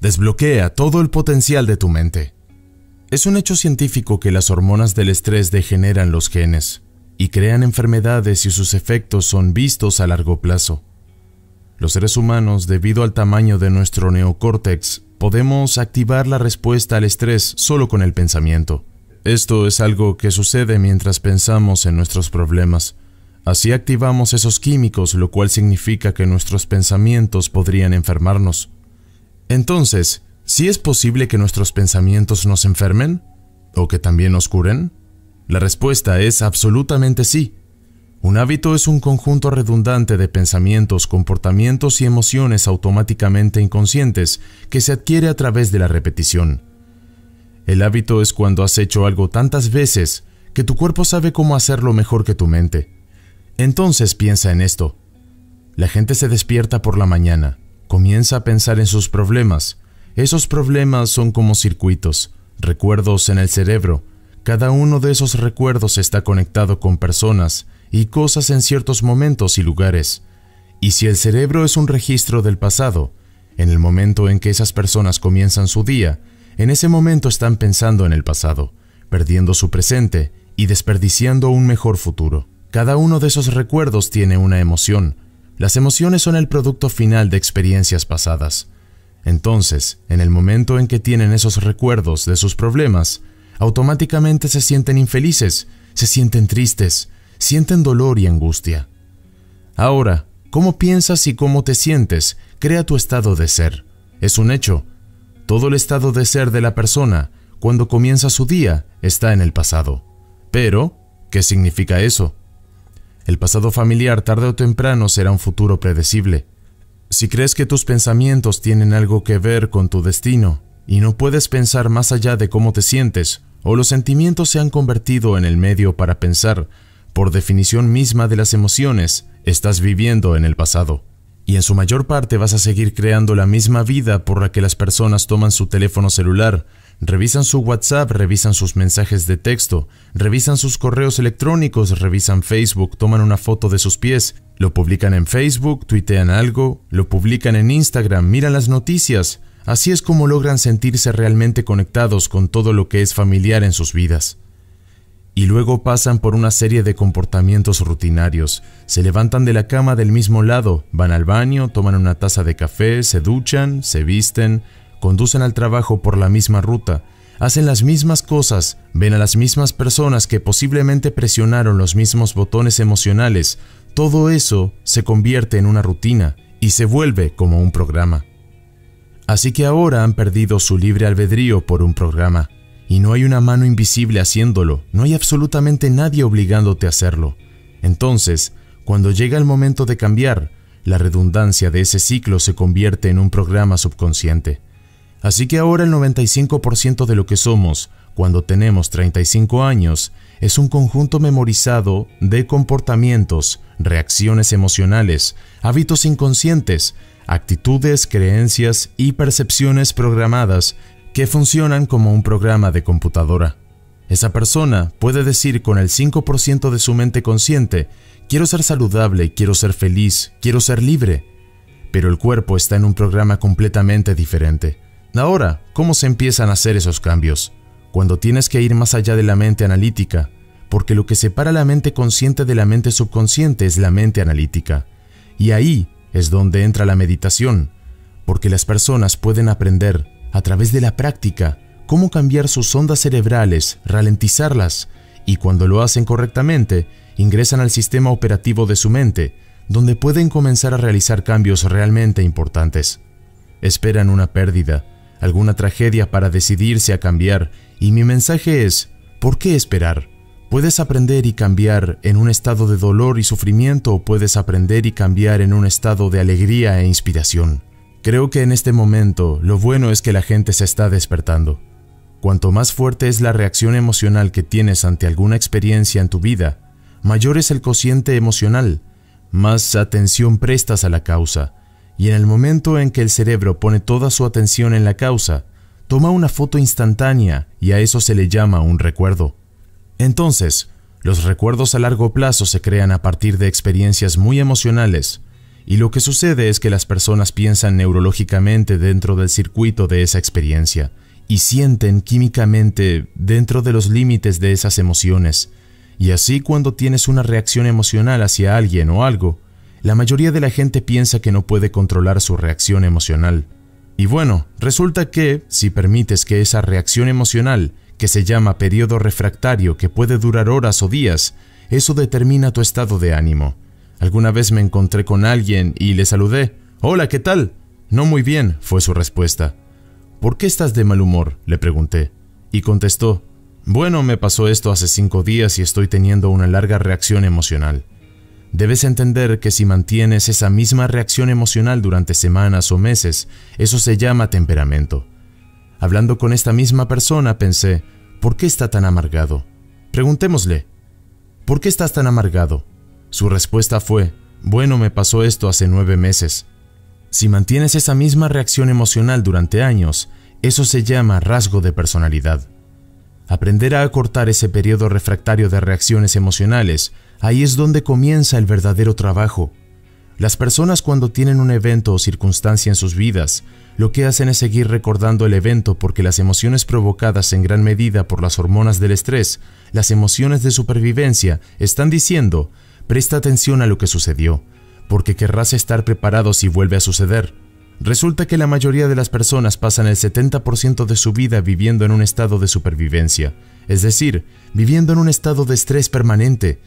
Desbloquea todo el potencial de tu mente. Es un hecho científico que las hormonas del estrés degeneran los genes y crean enfermedades y sus efectos son vistos a largo plazo. Los seres humanos, debido al tamaño de nuestro neocórtex, podemos activar la respuesta al estrés solo con el pensamiento. Esto es algo que sucede mientras pensamos en nuestros problemas. Así activamos esos químicos, lo cual significa que nuestros pensamientos podrían enfermarnos. Entonces, ¿sí es posible que nuestros pensamientos nos enfermen? ¿O que también nos curen? La respuesta es absolutamente sí. Un hábito es un conjunto redundante de pensamientos, comportamientos y emociones automáticamente inconscientes que se adquiere a través de la repetición. El hábito es cuando has hecho algo tantas veces que tu cuerpo sabe cómo hacerlo mejor que tu mente. Entonces piensa en esto. La gente se despierta por la mañana, comienza a pensar en sus problemas. Esos problemas son como circuitos, recuerdos en el cerebro. Cada uno de esos recuerdos está conectado con personas y cosas en ciertos momentos y lugares. Y si el cerebro es un registro del pasado, en el momento en que esas personas comienzan su día, en ese momento están pensando en el pasado, perdiendo su presente y desperdiciando un mejor futuro. Cada uno de esos recuerdos tiene una emoción. Las emociones son el producto final de experiencias pasadas. Entonces, en el momento en que tienen esos recuerdos de sus problemas, automáticamente se sienten infelices, se sienten tristes, sienten dolor y angustia. Ahora, cómo piensas y cómo te sientes crea tu estado de ser. Es un hecho. Todo el estado de ser de la persona, cuando comienza su día, está en el pasado. Pero, ¿qué significa eso? El pasado familiar tarde o temprano será un futuro predecible. Si crees que tus pensamientos tienen algo que ver con tu destino y no puedes pensar más allá de cómo te sientes, o los sentimientos se han convertido en el medio para pensar, por definición misma de las emociones, estás viviendo en el pasado. Y en su mayor parte vas a seguir creando la misma vida por la que las personas toman su teléfono celular, revisan su WhatsApp, revisan sus mensajes de texto, revisan sus correos electrónicos, revisan Facebook, toman una foto de sus pies, lo publican en Facebook, tuitean algo, lo publican en Instagram, miran las noticias. Así es como logran sentirse realmente conectados con todo lo que es familiar en sus vidas. Y luego pasan por una serie de comportamientos rutinarios. Se levantan de la cama del mismo lado, van al baño, toman una taza de café, se duchan, se visten, conducen al trabajo por la misma ruta, hacen las mismas cosas, ven a las mismas personas que posiblemente presionaron los mismos botones emocionales. Todo eso se convierte en una rutina y se vuelve como un programa. Así que ahora han perdido su libre albedrío por un programa. Y no hay una mano invisible haciéndolo, no hay absolutamente nadie obligándote a hacerlo. Entonces, cuando llega el momento de cambiar, la redundancia de ese ciclo se convierte en un programa subconsciente. Así que ahora el 95% de lo que somos, cuando tenemos 35 años, es un conjunto memorizado de comportamientos, reacciones emocionales, hábitos inconscientes, actitudes, creencias y percepciones programadas que funcionan como un programa de computadora. Esa persona puede decir con el 5% de su mente consciente, quiero ser saludable, quiero ser feliz, quiero ser libre, pero el cuerpo está en un programa completamente diferente. Ahora, ¿cómo se empiezan a hacer esos cambios? Cuando tienes que ir más allá de la mente analítica, porque lo que separa la mente consciente de la mente subconsciente es la mente analítica. Y ahí es donde entra la meditación, porque las personas pueden aprender a través de la práctica cómo cambiar sus ondas cerebrales, ralentizarlas, y cuando lo hacen correctamente, ingresan al sistema operativo de su mente, donde pueden comenzar a realizar cambios realmente importantes. Esperan una pérdida, alguna tragedia para decidirse a cambiar, y mi mensaje es, ¿por qué esperar? Puedes aprender y cambiar en un estado de dolor y sufrimiento, o puedes aprender y cambiar en un estado de alegría e inspiración. Creo que en este momento lo bueno es que la gente se está despertando. Cuanto más fuerte es la reacción emocional que tienes ante alguna experiencia en tu vida, mayor es el cociente emocional, más atención prestas a la causa, y en el momento en que el cerebro pone toda su atención en la causa, toma una foto instantánea y a eso se le llama un recuerdo. Entonces, los recuerdos a largo plazo se crean a partir de experiencias muy emocionales, y lo que sucede es que las personas piensan neurológicamente dentro del circuito de esa experiencia y sienten químicamente dentro de los límites de esas emociones. Y así, cuando tienes una reacción emocional hacia alguien o algo, la mayoría de la gente piensa que no puede controlar su reacción emocional. Y bueno, resulta que, si permites que esa reacción emocional, que se llama periodo refractario, que puede durar horas o días, eso determina tu estado de ánimo. Alguna vez me encontré con alguien y le saludé. «Hola, ¿qué tal?» «No muy bien», fue su respuesta. «¿Por qué estás de mal humor?», le pregunté. Y contestó: «Bueno, me pasó esto hace 5 días y estoy teniendo una larga reacción emocional». Debes entender que si mantienes esa misma reacción emocional durante semanas o meses, eso se llama temperamento. Hablando con esta misma persona pensé: ¿por qué está tan amargado? Preguntémosle: ¿por qué estás tan amargado? Su respuesta fue: bueno, me pasó esto hace 9 meses. Si mantienes esa misma reacción emocional durante años, eso se llama rasgo de personalidad. Aprender a acortar ese periodo refractario de reacciones emocionales, ahí es donde comienza el verdadero trabajo. Las personas, cuando tienen un evento o circunstancia en sus vidas, lo que hacen es seguir recordando el evento porque las emociones provocadas en gran medida por las hormonas del estrés, las emociones de supervivencia, están diciendo: presta atención a lo que sucedió, porque querrás estar preparado si vuelve a suceder. Resulta que la mayoría de las personas pasan el 70% de su vida viviendo en un estado de supervivencia, es decir, viviendo en un estado de estrés permanente.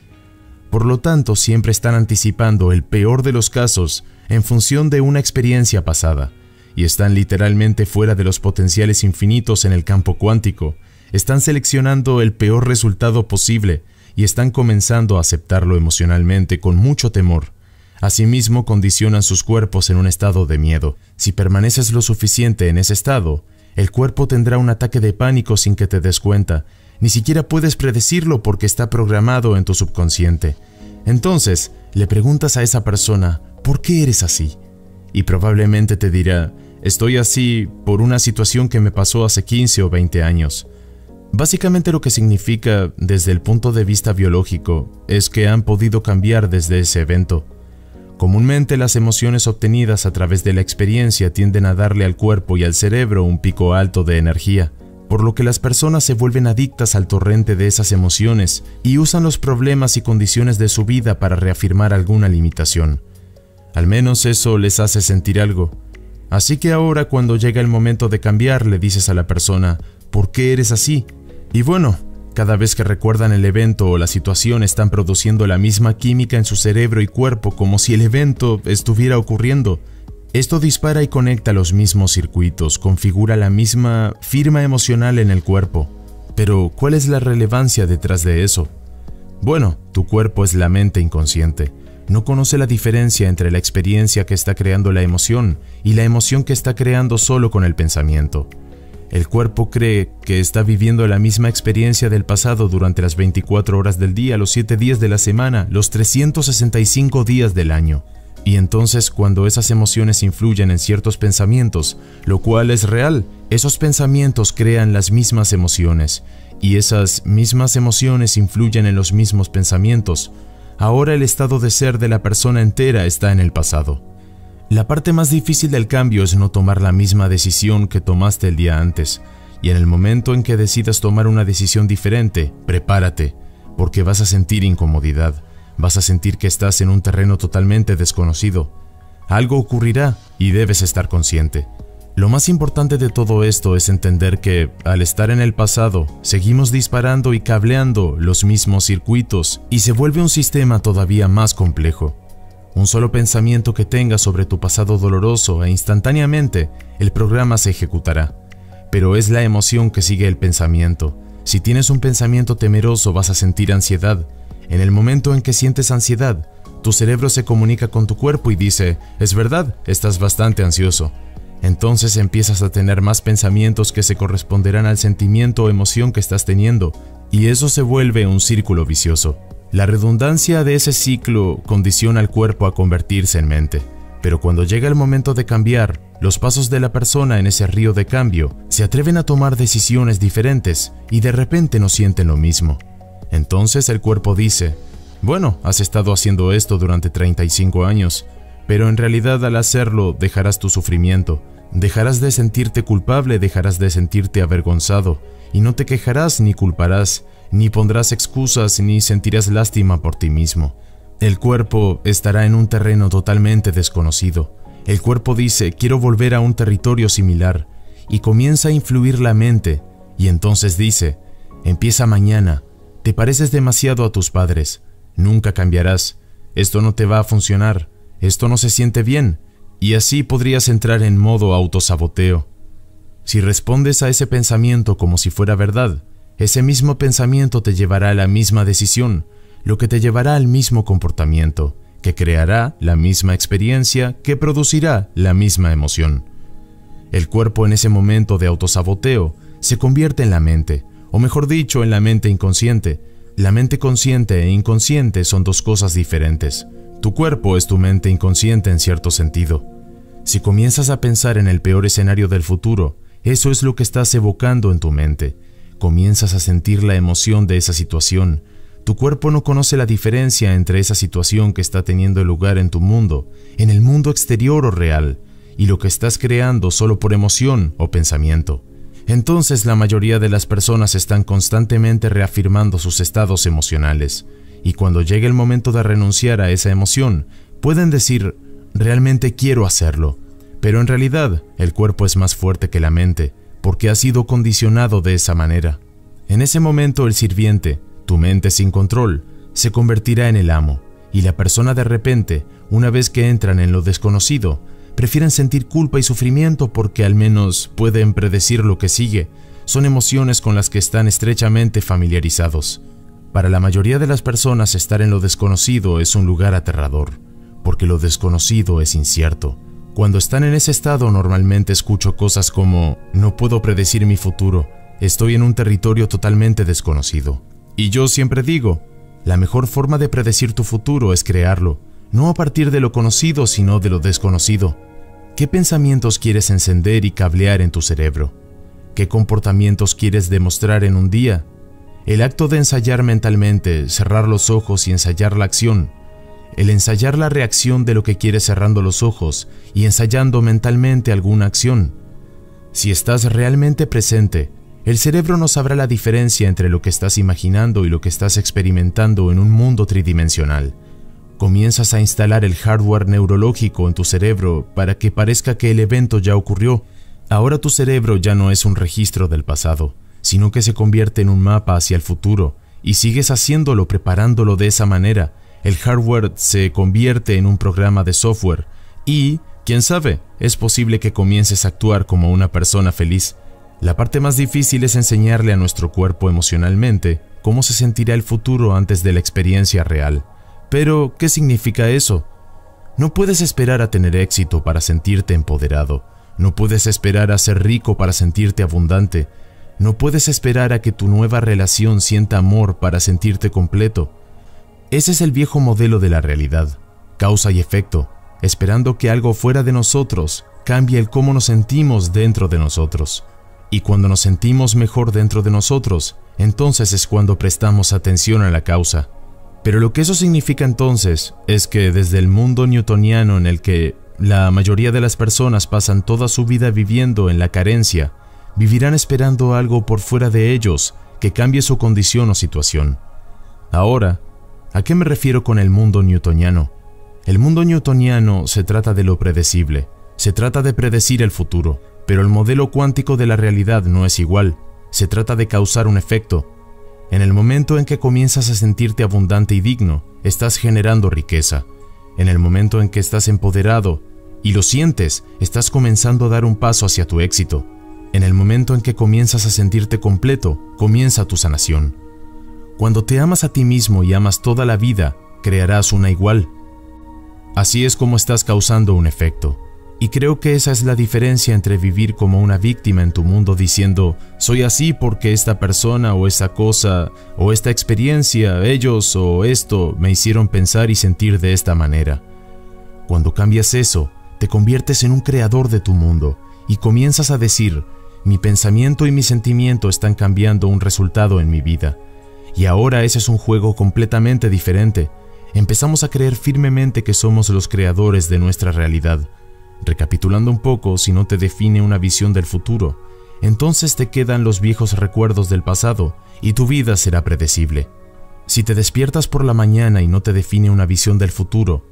Por lo tanto, siempre están anticipando el peor de los casos en función de una experiencia pasada, y están literalmente fuera de los potenciales infinitos en el campo cuántico. Están seleccionando el peor resultado posible y están comenzando a aceptarlo emocionalmente con mucho temor. Asimismo, condicionan sus cuerpos en un estado de miedo. Si permaneces lo suficiente en ese estado, el cuerpo tendrá un ataque de pánico sin que te des cuenta. Ni siquiera puedes predecirlo porque está programado en tu subconsciente. Entonces, le preguntas a esa persona: ¿por qué eres así? Y probablemente te dirá: estoy así por una situación que me pasó hace 15 o 20 años. Básicamente lo que significa, desde el punto de vista biológico, es que han podido cambiar desde ese evento. Comúnmente las emociones obtenidas a través de la experiencia tienden a darle al cuerpo y al cerebro un pico alto de energía, por lo que las personas se vuelven adictas al torrente de esas emociones y usan los problemas y condiciones de su vida para reafirmar alguna limitación. Al menos eso les hace sentir algo. Así que ahora, cuando llega el momento de cambiar, le dices a la persona: ¿por qué eres así? Y bueno, cada vez que recuerdan el evento o la situación, están produciendo la misma química en su cerebro y cuerpo como si el evento estuviera ocurriendo. Esto dispara y conecta los mismos circuitos, configura la misma firma emocional en el cuerpo. Pero, ¿cuál es la relevancia detrás de eso? Bueno, tu cuerpo es la mente inconsciente. No conoce la diferencia entre la experiencia que está creando la emoción y la emoción que está creando solo con el pensamiento. El cuerpo cree que está viviendo la misma experiencia del pasado durante las 24 horas del día, los 7 días de la semana, los 365 días del año. Y entonces, cuando esas emociones influyen en ciertos pensamientos, lo cual es real, esos pensamientos crean las mismas emociones, y esas mismas emociones influyen en los mismos pensamientos. Ahora el estado de ser de la persona entera está en el pasado. La parte más difícil del cambio es no tomar la misma decisión que tomaste el día antes, y en el momento en que decidas tomar una decisión diferente, prepárate, porque vas a sentir incomodidad, vas a sentir que estás en un terreno totalmente desconocido. Algo ocurrirá y debes estar consciente. Lo más importante de todo esto es entender que, al estar en el pasado, seguimos disparando y cableando los mismos circuitos y se vuelve un sistema todavía más complejo. Un solo pensamiento que tengas sobre tu pasado doloroso e instantáneamente el programa se ejecutará. Pero es la emoción que sigue el pensamiento. Si tienes un pensamiento temeroso, vas a sentir ansiedad. En el momento en que sientes ansiedad, tu cerebro se comunica con tu cuerpo y dice: es verdad, estás bastante ansioso. Entonces empiezas a tener más pensamientos que se corresponderán al sentimiento o emoción que estás teniendo, y eso se vuelve un círculo vicioso. La redundancia de ese ciclo condiciona al cuerpo a convertirse en mente, pero cuando llega el momento de cambiar, los pasos de la persona en ese río de cambio se atreven a tomar decisiones diferentes y de repente no sienten lo mismo. Entonces el cuerpo dice: bueno, has estado haciendo esto durante 35 años, pero en realidad al hacerlo dejarás tu sufrimiento, dejarás de sentirte culpable, dejarás de sentirte avergonzado, y no te quejarás ni culparás, ni pondrás excusas ni sentirás lástima por ti mismo. El cuerpo estará en un terreno totalmente desconocido. El cuerpo dice, quiero volver a un territorio similar, y comienza a influir la mente, y entonces dice, empieza mañana, te pareces demasiado a tus padres, nunca cambiarás, esto no te va a funcionar, esto no se siente bien, y así podrías entrar en modo autosaboteo. Si respondes a ese pensamiento como si fuera verdad, ese mismo pensamiento te llevará a la misma decisión, lo que te llevará al mismo comportamiento, que creará la misma experiencia, que producirá la misma emoción. El cuerpo en ese momento de autosaboteo se convierte en la mente, o mejor dicho, en la mente inconsciente. La mente consciente e inconsciente son dos cosas diferentes. Tu cuerpo es tu mente inconsciente en cierto sentido. Si comienzas a pensar en el peor escenario del futuro, eso es lo que estás evocando en tu mente. Comienzas a sentir la emoción de esa situación. Tu cuerpo no conoce la diferencia entre esa situación que está teniendo lugar en tu mundo, en el mundo exterior o real, y lo que estás creando solo por emoción o pensamiento. Entonces la mayoría de las personas están constantemente reafirmando sus estados emocionales, y cuando llegue el momento de renunciar a esa emoción, pueden decir, realmente quiero hacerlo, pero en realidad el cuerpo es más fuerte que la mente, porque ha sido condicionado de esa manera. En ese momento el sirviente, tu mente sin control, se convertirá en el amo, y la persona de repente, una vez que entran en lo desconocido, prefieren sentir culpa y sufrimiento porque al menos pueden predecir lo que sigue. Son emociones con las que están estrechamente familiarizados. Para la mayoría de las personas, estar en lo desconocido es un lugar aterrador, porque lo desconocido es incierto. Cuando están en ese estado, normalmente escucho cosas como, no puedo predecir mi futuro, estoy en un territorio totalmente desconocido. Y yo siempre digo, la mejor forma de predecir tu futuro es crearlo, no a partir de lo conocido, sino de lo desconocido. ¿Qué pensamientos quieres encender y cablear en tu cerebro? ¿Qué comportamientos quieres demostrar en un día? El acto de ensayar mentalmente, cerrar los ojos y ensayar la acción. El ensayar la reacción de lo que quieres cerrando los ojos y ensayando mentalmente alguna acción. Si estás realmente presente, el cerebro no sabrá la diferencia entre lo que estás imaginando y lo que estás experimentando en un mundo tridimensional. Comienzas a instalar el hardware neurológico en tu cerebro para que parezca que el evento ya ocurrió. Ahora tu cerebro ya no es un registro del pasado, sino que se convierte en un mapa hacia el futuro, y sigues haciéndolo, preparándolo de esa manera. El hardware se convierte en un programa de software y, quién sabe, es posible que comiences a actuar como una persona feliz. La parte más difícil es enseñarle a nuestro cuerpo emocionalmente cómo se sentirá el futuro antes de la experiencia real. Pero, ¿qué significa eso? No puedes esperar a tener éxito para sentirte empoderado. No puedes esperar a ser rico para sentirte abundante. No puedes esperar a que tu nueva relación sienta amor para sentirte completo. Ese es el viejo modelo de la realidad, causa y efecto, esperando que algo fuera de nosotros cambie el cómo nos sentimos dentro de nosotros. Y cuando nos sentimos mejor dentro de nosotros, entonces es cuando prestamos atención a la causa. Pero lo que eso significa entonces es que desde el mundo newtoniano en el que la mayoría de las personas pasan toda su vida viviendo en la carencia, vivirán esperando algo por fuera de ellos que cambie su condición o situación. Ahora, ¿a qué me refiero con el mundo newtoniano? El mundo newtoniano se trata de lo predecible, se trata de predecir el futuro, pero el modelo cuántico de la realidad no es igual, se trata de causar un efecto. En el momento en que comienzas a sentirte abundante y digno, estás generando riqueza. En el momento en que estás empoderado y lo sientes, estás comenzando a dar un paso hacia tu éxito. En el momento en que comienzas a sentirte completo, comienza tu sanación. Cuando te amas a ti mismo y amas toda la vida, crearás una igual. Así es como estás causando un efecto. Y creo que esa es la diferencia entre vivir como una víctima en tu mundo diciendo soy así porque esta persona o esta cosa o esta experiencia, ellos o esto me hicieron pensar y sentir de esta manera. Cuando cambias eso, te conviertes en un creador de tu mundo y comienzas a decir mi pensamiento y mi sentimiento están cambiando un resultado en mi vida. Y ahora ese es un juego completamente diferente. empezamos a creer firmemente que somos los creadores de nuestra realidad. Recapitulando un poco, si no te define una visión del futuro, entonces te quedan los viejos recuerdos del pasado y tu vida será predecible. Si te despiertas por la mañana y no te define una visión del futuro,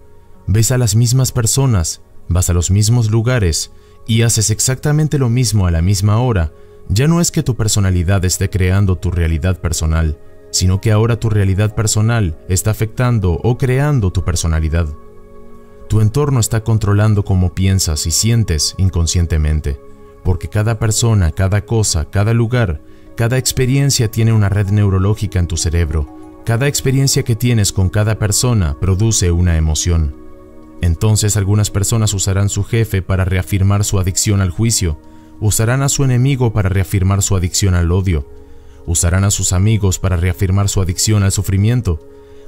ves a las mismas personas, vas a los mismos lugares y haces exactamente lo mismo a la misma hora, ya no es que tu personalidad esté creando tu realidad personal, sino que ahora tu realidad personal está afectando o creando tu personalidad. Tu entorno está controlando cómo piensas y sientes inconscientemente, porque cada persona, cada cosa, cada lugar, cada experiencia tiene una red neurológica en tu cerebro. Cada experiencia que tienes con cada persona produce una emoción. Entonces algunas personas usarán su jefe para reafirmar su adicción al juicio, usarán a su enemigo para reafirmar su adicción al odio, usarán a sus amigos para reafirmar su adicción al sufrimiento,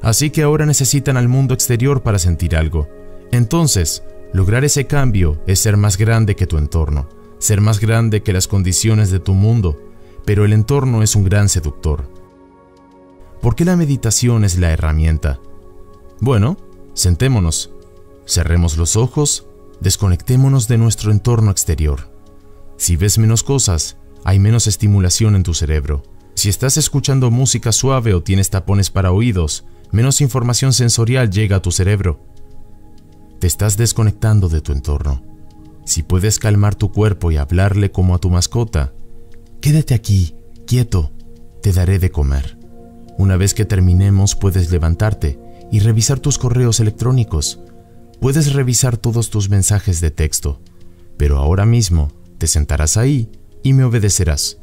así que ahora necesitan al mundo exterior para sentir algo. Entonces, lograr ese cambio es ser más grande que tu entorno, ser más grande que las condiciones de tu mundo, pero el entorno es un gran seductor. ¿Por qué la meditación es la herramienta? Bueno, sentémonos, cerremos los ojos, desconectémonos de nuestro entorno exterior. Si ves menos cosas, hay menos estimulación en tu cerebro. Si estás escuchando música suave o tienes tapones para oídos, menos información sensorial llega a tu cerebro. Te estás desconectando de tu entorno. Si puedes calmar tu cuerpo y hablarle como a tu mascota, quédate aquí, quieto, te daré de comer. Una vez que terminemos, puedes levantarte y revisar tus correos electrónicos. Puedes revisar todos tus mensajes de texto, pero ahora mismo te sentarás ahí y me obedecerás.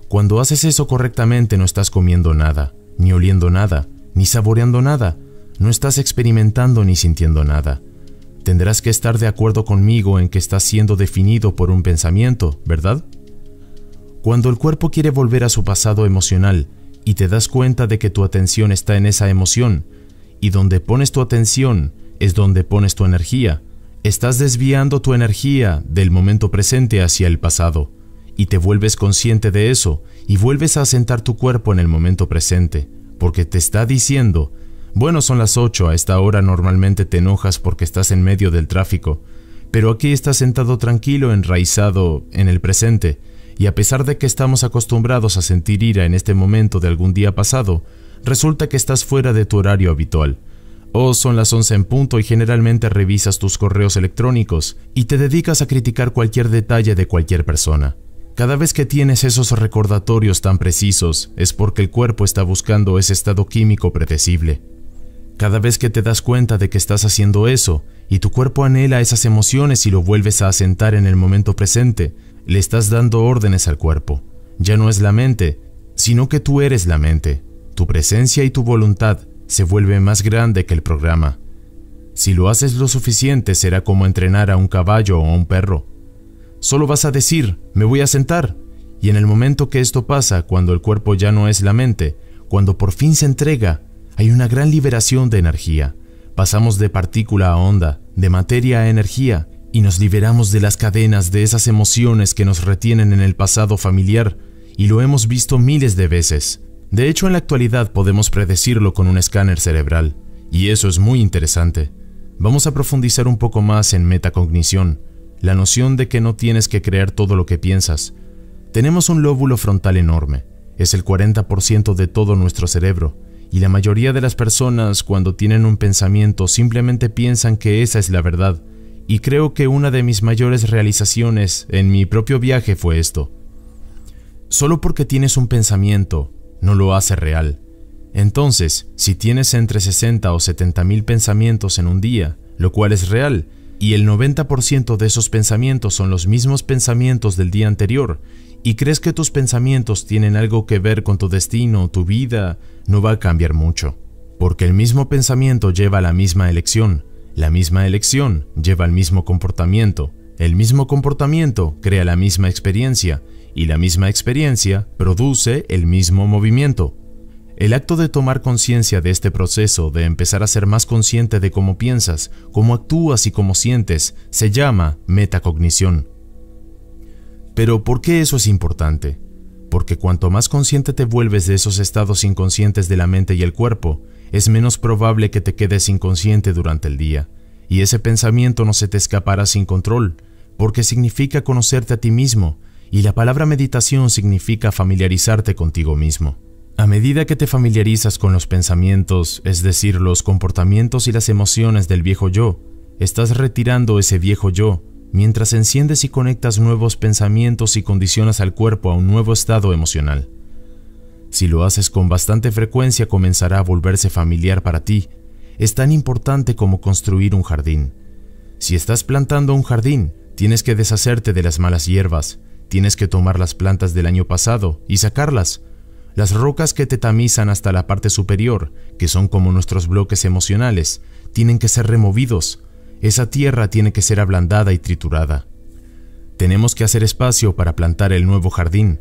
Cuando haces eso correctamente, no estás comiendo nada, ni oliendo nada, ni saboreando nada, no estás experimentando ni sintiendo nada. Tendrás que estar de acuerdo conmigo en que estás siendo definido por un pensamiento, ¿verdad? Cuando el cuerpo quiere volver a su pasado emocional y te das cuenta de que tu atención está en esa emoción, y donde pones tu atención es donde pones tu energía, estás desviando tu energía del momento presente hacia el pasado, y te vuelves consciente de eso, y vuelves a asentar tu cuerpo en el momento presente, porque te está diciendo, bueno, son las 8, a esta hora normalmente te enojas porque estás en medio del tráfico, pero aquí estás sentado tranquilo, enraizado en el presente, y a pesar de que estamos acostumbrados a sentir ira en este momento de algún día pasado, resulta que estás fuera de tu horario habitual. O son las 11 en punto y generalmente revisas tus correos electrónicos y te dedicas a criticar cualquier detalle de cualquier persona. Cada vez que tienes esos recordatorios tan precisos es porque el cuerpo está buscando ese estado químico predecible. Cada vez que te das cuenta de que estás haciendo eso y tu cuerpo anhela esas emociones y lo vuelves a asentar en el momento presente, le estás dando órdenes al cuerpo. Ya no es la mente, sino que tú eres la mente. Tu presencia y tu voluntad se vuelve más grande que el programa. Si lo haces lo suficiente, será como entrenar a un caballo o a un perro. Solo vas a decir, me voy a sentar, y en el momento que esto pasa, cuando el cuerpo ya no es la mente, cuando por fin se entrega, hay una gran liberación de energía. Pasamos de partícula a onda, de materia a energía, y nos liberamos de las cadenas de esas emociones que nos retienen en el pasado familiar, y lo hemos visto miles de veces. De hecho, en la actualidad podemos predecirlo con un escáner cerebral, y eso es muy interesante. Vamos a profundizar un poco más en metacognición, la noción de que no tienes que creer todo lo que piensas. Tenemos un lóbulo frontal enorme, es el 40% de todo nuestro cerebro, y la mayoría de las personas cuando tienen un pensamiento simplemente piensan que esa es la verdad, y creo que una de mis mayores realizaciones en mi propio viaje fue esto. Solo porque tienes un pensamiento, no lo hace real. Entonces, si tienes entre 60 o 70 mil pensamientos en un día, lo cual es real, y el 90% de esos pensamientos son los mismos pensamientos del día anterior, y crees que tus pensamientos tienen algo que ver con tu destino, tu vida, no va a cambiar mucho. Porque el mismo pensamiento lleva a la misma elección lleva al mismo comportamiento, el mismo comportamiento crea la misma experiencia, y la misma experiencia produce el mismo movimiento. El acto de tomar conciencia de este proceso, de empezar a ser más consciente de cómo piensas, cómo actúas y cómo sientes, se llama metacognición. Pero ¿por qué eso es importante? Porque cuanto más consciente te vuelves de esos estados inconscientes de la mente y el cuerpo, es menos probable que te quedes inconsciente durante el día, y ese pensamiento no se te escapará sin control, porque significa conocerte a ti mismo, y la palabra meditación significa familiarizarte contigo mismo. A medida que te familiarizas con los pensamientos, es decir, los comportamientos y las emociones del viejo yo, estás retirando ese viejo yo, mientras enciendes y conectas nuevos pensamientos y condicionas al cuerpo a un nuevo estado emocional. Si lo haces con bastante frecuencia, comenzará a volverse familiar para ti. Es tan importante como construir un jardín. Si estás plantando un jardín, tienes que deshacerte de las malas hierbas, tienes que tomar las plantas del año pasado y sacarlas. Las rocas que te tamizan hasta la parte superior, que son como nuestros bloques emocionales, tienen que ser removidos. Esa tierra tiene que ser ablandada y triturada. Tenemos que hacer espacio para plantar el nuevo jardín.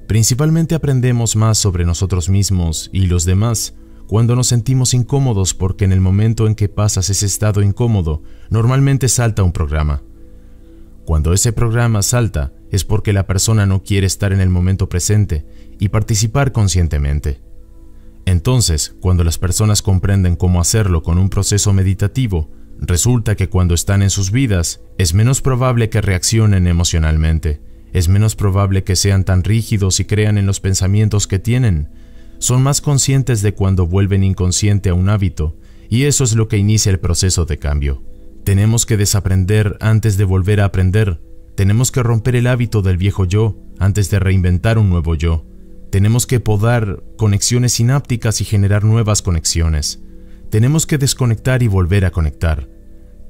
Principalmente aprendemos más sobre nosotros mismos y los demás cuando nos sentimos incómodos, porque en el momento en que pasas ese estado incómodo, normalmente salta un programa. Cuando ese programa salta, es porque la persona no quiere estar en el momento presente y participar conscientemente. Entonces, cuando las personas comprenden cómo hacerlo con un proceso meditativo, resulta que cuando están en sus vidas, es menos probable que reaccionen emocionalmente, es menos probable que sean tan rígidos y crean en los pensamientos que tienen. Son más conscientes de cuando vuelven inconsciente a un hábito, y eso es lo que inicia el proceso de cambio. Tenemos que desaprender antes de volver a aprender. Tenemos que romper el hábito del viejo yo antes de reinventar un nuevo yo. Tenemos que podar conexiones sinápticas y generar nuevas conexiones. Tenemos que desconectar y volver a conectar.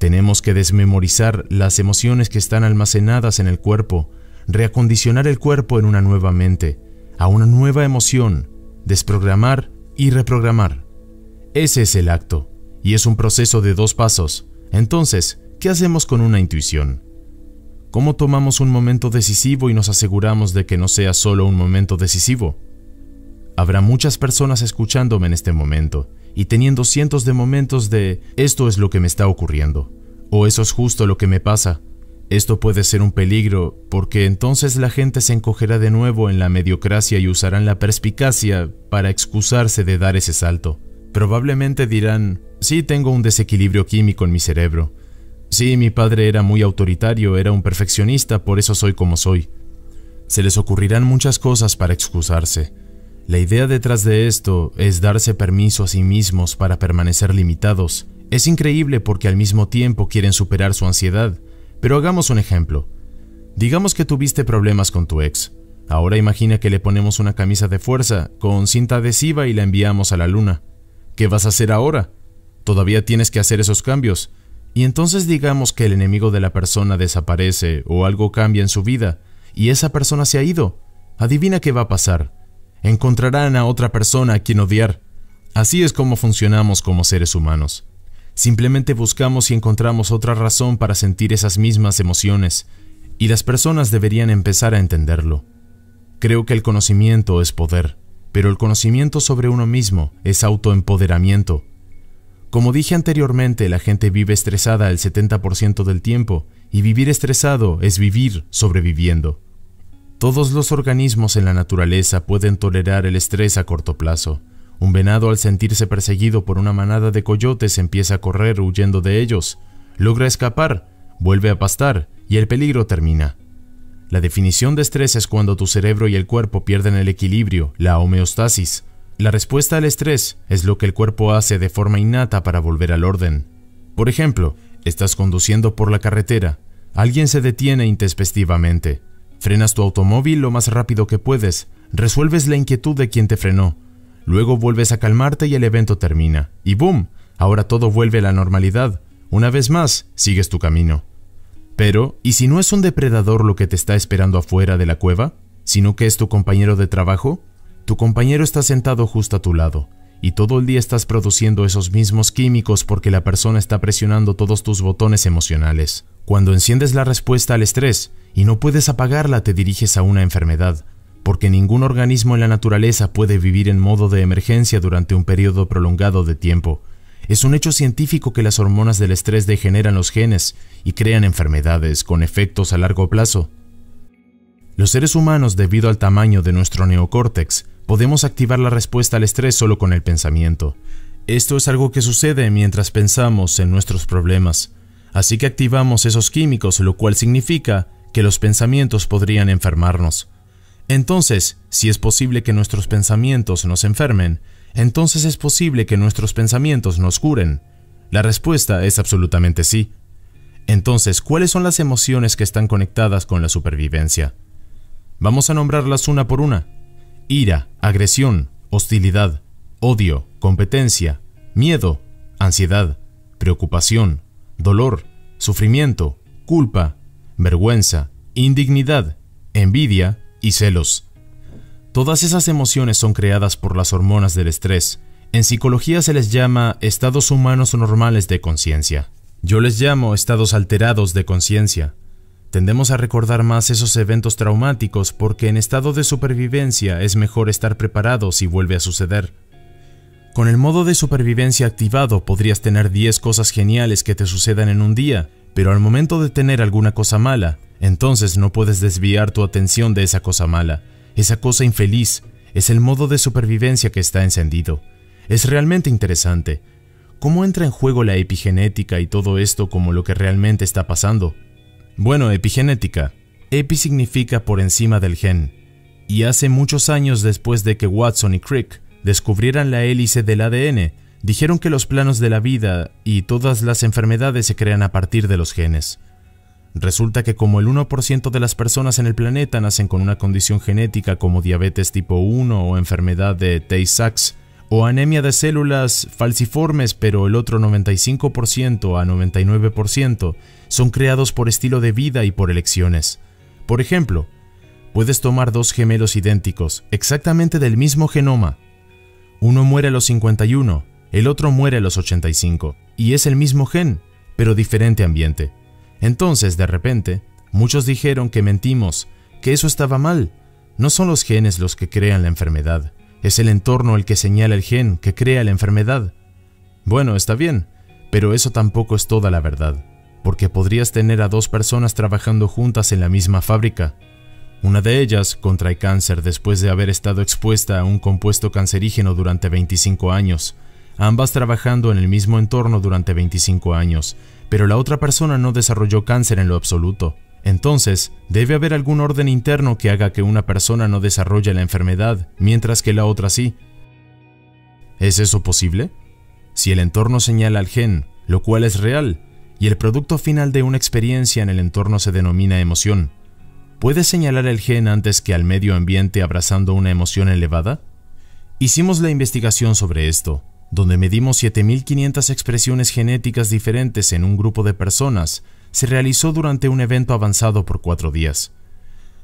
Tenemos que desmemorizar las emociones que están almacenadas en el cuerpo, reacondicionar el cuerpo en una nueva mente, a una nueva emoción, desprogramar y reprogramar. Ese es el acto, y es un proceso de 2 pasos. Entonces, ¿qué hacemos con una intuición? ¿Cómo tomamos un momento decisivo y nos aseguramos de que no sea solo un momento decisivo? Habrá muchas personas escuchándome en este momento y teniendo cientos de momentos de «esto es lo que me está ocurriendo» o «eso es justo lo que me pasa». Esto puede ser un peligro, porque entonces la gente se encogerá de nuevo en la mediocracia y usarán la perspicacia para excusarse de dar ese salto. Probablemente dirán, sí, tengo un desequilibrio químico en mi cerebro. Sí, mi padre era muy autoritario, era un perfeccionista, por eso soy como soy. Se les ocurrirán muchas cosas para excusarse. La idea detrás de esto es darse permiso a sí mismos para permanecer limitados. Es increíble porque al mismo tiempo quieren superar su ansiedad. Pero hagamos un ejemplo. Digamos que tuviste problemas con tu ex. Ahora imagina que le ponemos una camisa de fuerza con cinta adhesiva y la enviamos a la luna. ¿Qué vas a hacer ahora? Todavía tienes que hacer esos cambios. Y entonces digamos que el enemigo de la persona desaparece o algo cambia en su vida y esa persona se ha ido. Adivina qué va a pasar. Encontrarán a otra persona a quien odiar. Así es como funcionamos como seres humanos. Simplemente buscamos y encontramos otra razón para sentir esas mismas emociones, y las personas deberían empezar a entenderlo. Creo que el conocimiento es poder, pero el conocimiento sobre uno mismo es autoempoderamiento. Como dije anteriormente, la gente vive estresada el 70% del tiempo, y vivir estresado es vivir sobreviviendo. Todos los organismos en la naturaleza pueden tolerar el estrés a corto plazo. Un venado, al sentirse perseguido por una manada de coyotes, empieza a correr huyendo de ellos. Logra escapar, vuelve a pastar y el peligro termina. La definición de estrés es cuando tu cerebro y el cuerpo pierden el equilibrio, la homeostasis. La respuesta al estrés es lo que el cuerpo hace de forma innata para volver al orden. Por ejemplo, estás conduciendo por la carretera, alguien se detiene intempestivamente. Frenas tu automóvil lo más rápido que puedes, resuelves la inquietud de quien te frenó. Luego vuelves a calmarte y el evento termina. Y ¡boom! Ahora todo vuelve a la normalidad. Una vez más, sigues tu camino. Pero, ¿y si no es un depredador lo que te está esperando afuera de la cueva? ¿Sino que es tu compañero de trabajo? Tu compañero está sentado justo a tu lado, y todo el día estás produciendo esos mismos químicos porque la persona está presionando todos tus botones emocionales. Cuando enciendes la respuesta al estrés y no puedes apagarla, te diriges a una enfermedad. Porque ningún organismo en la naturaleza puede vivir en modo de emergencia durante un periodo prolongado de tiempo. Es un hecho científico que las hormonas del estrés degeneran los genes y crean enfermedades con efectos a largo plazo. Los seres humanos, debido al tamaño de nuestro neocórtex, podemos activar la respuesta al estrés solo con el pensamiento. Esto es algo que sucede mientras pensamos en nuestros problemas, así que activamos esos químicos, lo cual significa que los pensamientos podrían enfermarnos. Entonces, si es posible que nuestros pensamientos nos enfermen, entonces es posible que nuestros pensamientos nos curen. La respuesta es absolutamente sí. Entonces, ¿cuáles son las emociones que están conectadas con la supervivencia? Vamos a nombrarlas una por una. Ira, agresión, hostilidad, odio, competencia, miedo, ansiedad, preocupación, dolor, sufrimiento, culpa, vergüenza, indignidad, envidia y celos. Todas esas emociones son creadas por las hormonas del estrés. En psicología se les llama estados humanos normales de conciencia. Yo les llamo estados alterados de conciencia. Tendemos a recordar más esos eventos traumáticos porque en estado de supervivencia es mejor estar preparado si vuelve a suceder. Con el modo de supervivencia activado podrías tener 10 cosas geniales que te sucedan en un día, pero al momento de tener alguna cosa mala, entonces no puedes desviar tu atención de esa cosa mala. Esa cosa infeliz es el modo de supervivencia que está encendido. Es realmente interesante. ¿Cómo entra en juego la epigenética y todo esto como lo que realmente está pasando? Bueno, epigenética. Epi significa por encima del gen. Y hace muchos años después de que Watson y Crick descubrieran la hélice del ADN, dijeron que los planos de la vida y todas las enfermedades se crean a partir de los genes. Resulta que como el 1% de las personas en el planeta nacen con una condición genética como diabetes tipo 1 o enfermedad de Tay-Sachs, o anemia de células falciformes, pero el otro 95% a 99% son creados por estilo de vida y por elecciones. Por ejemplo, puedes tomar dos gemelos idénticos, exactamente del mismo genoma. Uno muere a los 51, el otro muere a los 85, y es el mismo gen, pero diferente ambiente. Entonces, de repente, muchos dijeron que mentimos, que eso estaba mal. No son los genes los que crean la enfermedad. Es el entorno el que señala el gen que crea la enfermedad. Bueno, está bien, pero eso tampoco es toda la verdad, porque podrías tener a dos personas trabajando juntas en la misma fábrica. Una de ellas contrae cáncer después de haber estado expuesta a un compuesto cancerígeno durante 25 años, ambas trabajando en el mismo entorno durante 25 años, pero la otra persona no desarrolló cáncer en lo absoluto. Entonces, debe haber algún orden interno que haga que una persona no desarrolle la enfermedad, mientras que la otra sí. ¿Es eso posible? Si el entorno señala al gen, lo cual es real, y el producto final de una experiencia en el entorno se denomina emoción, ¿puede señalar el gen antes que al medio ambiente abrazando una emoción elevada? Hicimos la investigación sobre esto, donde medimos 7.500 expresiones genéticas diferentes en un grupo de personas. Se realizó durante un evento avanzado por 4 días.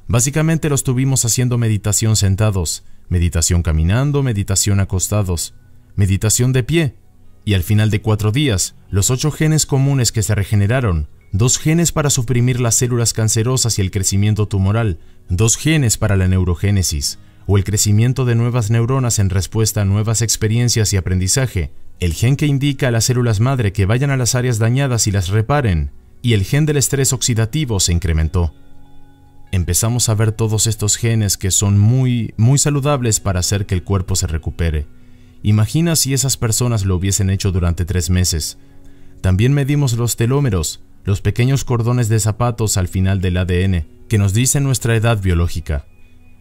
Básicamente los tuvimos haciendo meditación sentados, meditación caminando, meditación acostados, meditación de pie, y al final de 4 días, los 8 genes comunes que se regeneraron, 2 genes para suprimir las células cancerosas y el crecimiento tumoral, 2 genes para la neurogénesis, o el crecimiento de nuevas neuronas en respuesta a nuevas experiencias y aprendizaje, el gen que indica a las células madre que vayan a las áreas dañadas y las reparen, y el gen del estrés oxidativo se incrementó. Empezamos a ver todos estos genes que son muy saludables para hacer que el cuerpo se recupere. Imagina si esas personas lo hubiesen hecho durante 3 meses. También medimos los telómeros, los pequeños cordones de zapatos al final del ADN, que nos dicen nuestra edad biológica.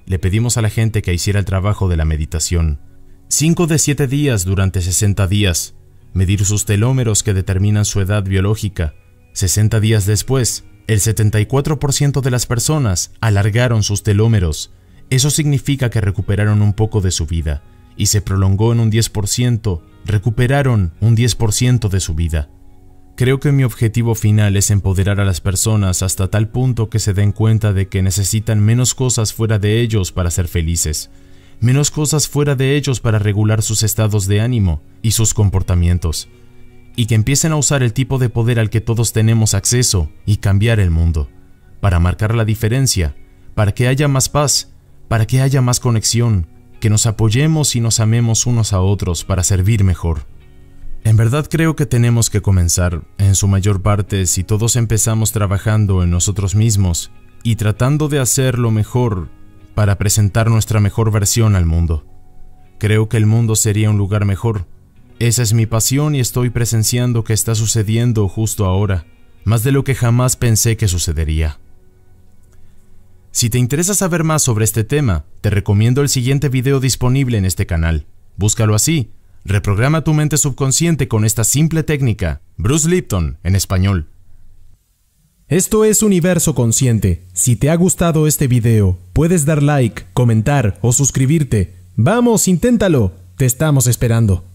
Le pedimos a la gente que hiciera el trabajo de la meditación. 5 de 7 días durante 60 días. Medir sus telómeros que determinan su edad biológica. 60 días después, el 74% de las personas alargaron sus telómeros. Eso significa que recuperaron un poco de su vida, y se prolongó en un 10%, recuperaron un 10% de su vida. Creo que mi objetivo final es empoderar a las personas hasta tal punto que se den cuenta de que necesitan menos cosas fuera de ellos para ser felices, menos cosas fuera de ellos para regular sus estados de ánimo y sus comportamientos, y que empiecen a usar el tipo de poder al que todos tenemos acceso y cambiar el mundo, para marcar la diferencia, para que haya más paz, para que haya más conexión, que nos apoyemos y nos amemos unos a otros para servir mejor. En verdad creo que tenemos que comenzar, en su mayor parte, si todos empezamos trabajando en nosotros mismos y tratando de hacer lo mejor para presentar nuestra mejor versión al mundo. Creo que el mundo sería un lugar mejor. Esa es mi pasión y estoy presenciando que está sucediendo justo ahora, más de lo que jamás pensé que sucedería. Si te interesa saber más sobre este tema, te recomiendo el siguiente video disponible en este canal. Búscalo así: Reprograma tu mente subconsciente con esta simple técnica. Bruce Lipton, en español. Esto es Universo Consciente. Si te ha gustado este video, puedes dar like, comentar o suscribirte. ¡Vamos, inténtalo! Te estamos esperando.